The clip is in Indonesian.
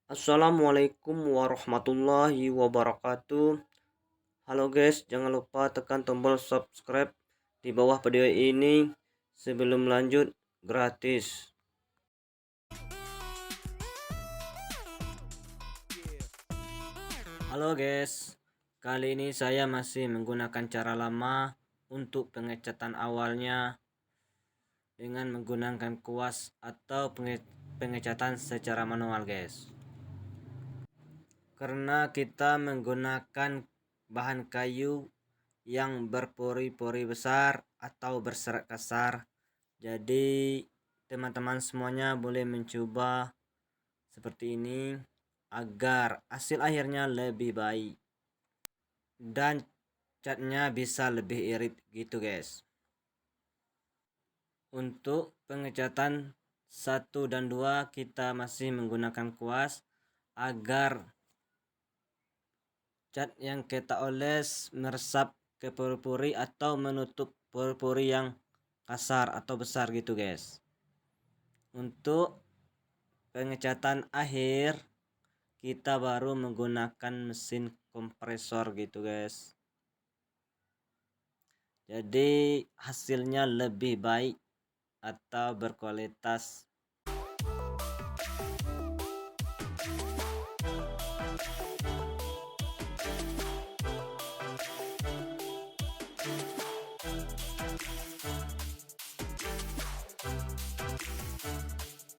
Assalamualaikum warahmatullahi wabarakatuh. Halo guys, jangan lupa tekan tombol subscribe di bawah video ini sebelum lanjut, gratis. Halo guys, kali ini saya masih menggunakan cara lama untuk pengecatan awalnya dengan menggunakan kuas atau pengecatan secara manual guys. Karena kita menggunakan bahan kayu yang berpori-pori besar atau berserat kasar, jadi teman-teman semuanya boleh mencoba seperti ini agar hasil akhirnya lebih baik dan catnya bisa lebih irit gitu guys. Untuk pengecatan 1 dan 2 kita masih menggunakan kuas agar cat yang kita oles meresap ke pori-pori atau menutup pori-pori yang kasar atau besar gitu guys. Untuk pengecatan akhir kita baru menggunakan mesin kompresor gitu guys, jadi hasilnya lebih baik atau berkualitas